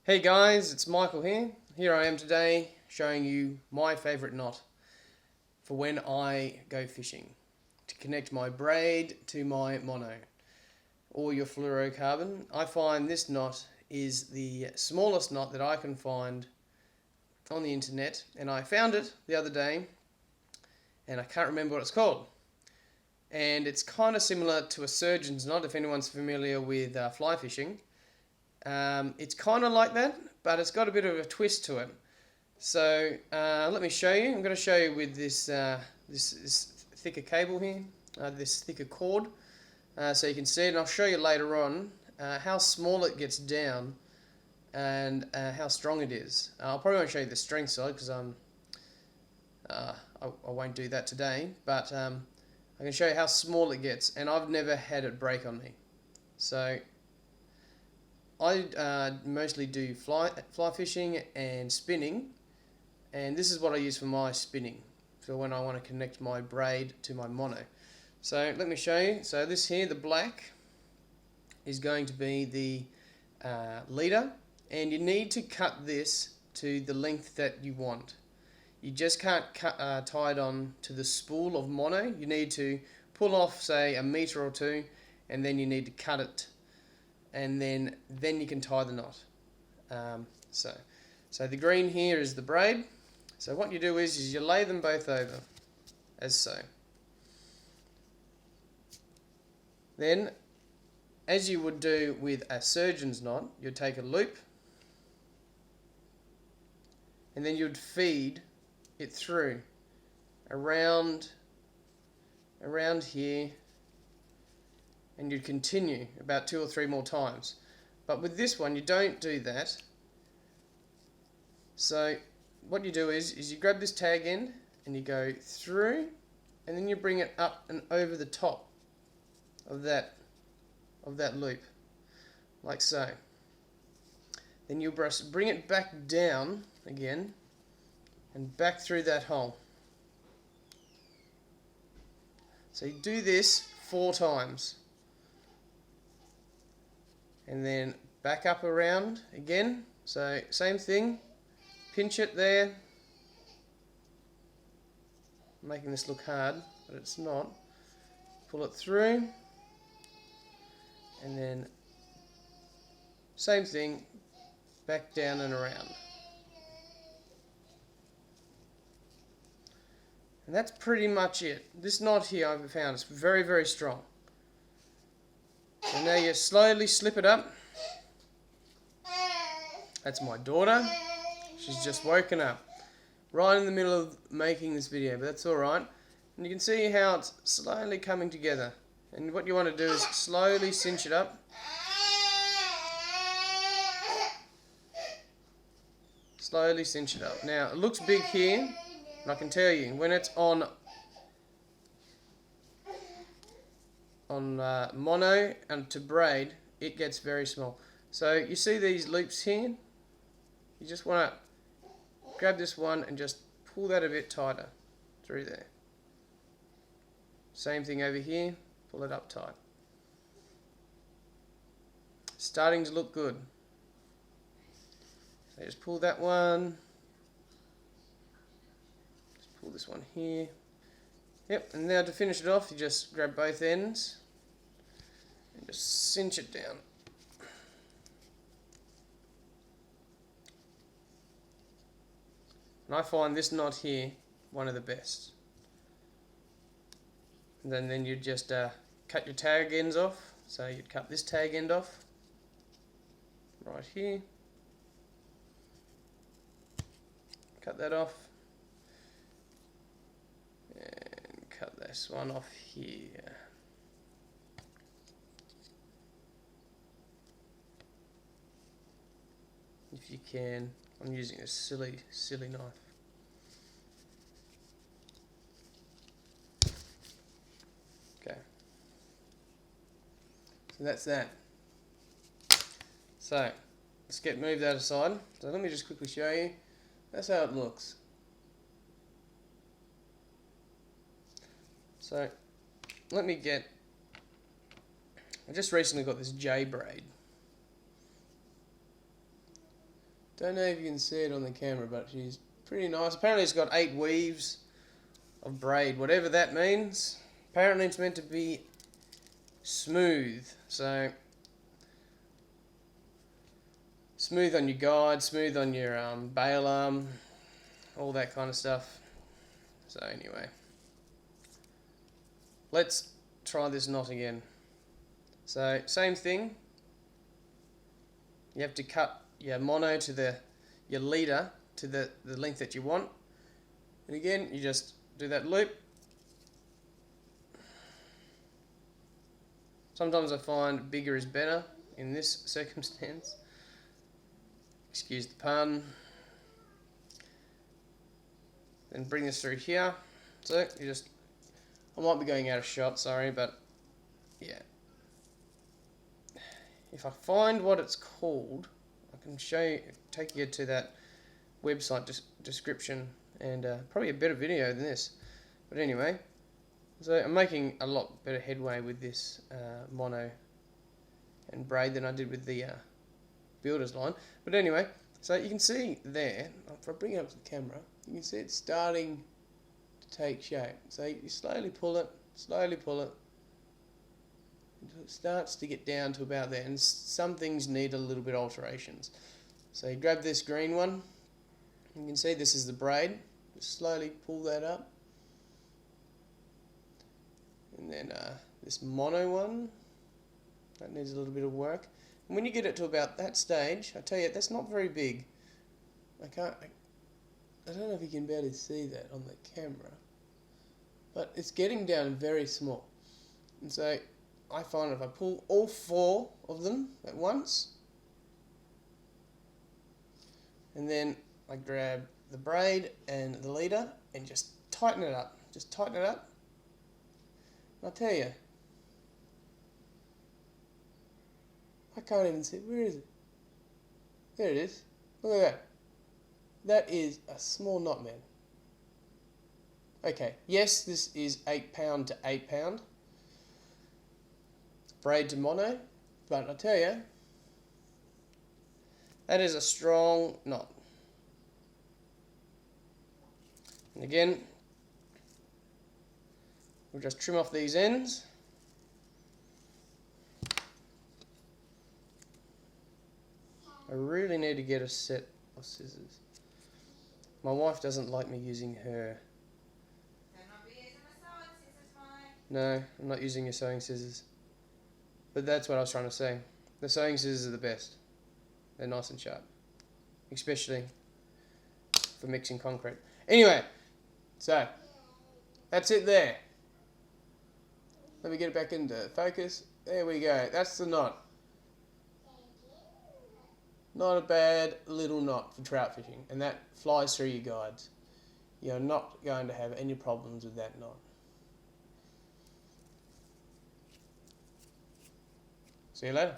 Hey guys, it's Michael here. Here I am today showing you my favourite knot for when I go fishing to connect my braid to my mono or your fluorocarbon. I find this knot is the smallest knot that I can find on the internet, and I found it the other day and I can't remember what it's called. And it's kind of similar to a surgeon's knot if anyone's familiar with fly fishing. It's kind of like that, but it's got a bit of a twist to it. So let me show you. I'm going to show you with this thicker cable here, this thicker cord, so you can see it. And I'll show you later on how small it gets down and how strong it is. I'll probably won't show you the strength side because I won't do that today. But I can show you how small it gets, and I've never had it break on me. So I mostly do fly fishing and spinning, and this is what I use for my spinning, for when I want to connect my braid to my mono. So let me show you. So this here, the black, is going to be the leader, and you need to cut this to the length that you want. You just can't tie it on to the spool of mono. You need to pull off, say, 1 meter or 2, and then you need to cut it, and then you can tie the knot. So the green here is the braid. So what you do is you lay them both over, as so. Then, as you would do with a surgeon's knot, you'd take a loop, and then you'd feed it through around here, and you'd continue about 2 or 3 more times. But with this one, you don't do that. So what you do is you grab this tag end and you go through, and then you bring it up and over the top of that loop, like so. Then you bring it back down again and back through that hole. So you do this 4 times. And then back up around again. So same thing, pinch it there. I'm making this look hard, but it's not. Pull it through, and then same thing, back down and around. And that's pretty much it. This knot here I've found is very, very strong. So now you slowly slip it up. That's my daughter. She's just woken up. Right in the middle of making this video, but that's alright. And you can see how it's slowly coming together. And what you want to do is slowly cinch it up. Slowly cinch it up. Now, it looks big here, and I can tell you, when it's on mono and to braid, it gets very small. So you see these loops here? You just want to grab this one and just pull that a bit tighter through there. Same thing over here, pull it up tight. Starting to look good. So just pull that one. Just pull this one here. Yep, and now to finish it off, you just grab both ends and just cinch it down. And I find this knot here one of the best. And then you just cut your tag ends off. So you'd cut this tag end off right here. Cut that off. And cut this one off here. If you can. I'm using a silly knife. Okay. So that's that. So let's move that aside. So let me just quickly show you. That's how it looks. So let me I just recently got this J braid. Don't know if you can see it on the camera, but she's pretty nice. Apparently it's got 8 weaves of braid, whatever that means. Apparently it's meant to be smooth, so smooth on your guide, smooth on your bail arm, all that kind of stuff. So anyway, let's try this knot again. So same thing, you have to cut your mono to your leader to the length that you want, and again you just do that loop. Sometimes I find bigger is better in this circumstance, excuse the pun. Then bring this through here. So you just, I might be going out of shot, sorry, but yeah. If I find what it's called, I can show you, take you to that website description, and probably a better video than this. But anyway, so I'm making a lot better headway with this mono and braid than I did with the builder's line. But anyway, so you can see there, if I bring it up to the camera, you can see it's starting to take shape. So you slowly pull it, until it starts to get down to about there, and some things need a little bit of alterations. So you grab this green one, you can see this is the braid, just slowly pull that up, and then this mono one, that needs a little bit of work. And when you get it to about that stage, I tell you, that's not very big. I don't know if you can barely see that on the camera, but it's getting down very small. And so I find if I pull all 4 of them at once, and then I grab the braid and the leader and just tighten it up. Just tighten it up. And I'll tell you, I can't even see. Where is it? There it is. Look at that. That is a small knot, man. Okay, yes, this is 8 pound to 8 pound. Braid to mono. But I tell you, that is a strong knot. And again, we'll just trim off these ends. I really need to get a set of scissors. My wife doesn't like me using her. No, I'm not using your sewing scissors. But that's what I was trying to say. The sewing scissors are the best. They're nice and sharp. Especially for mixing concrete. Anyway, so that's it there. Let me get it back into focus. There we go. That's the knot. Not a bad little knot for trout fishing, and that flies through your guides. You're not going to have any problems with that knot. See you later.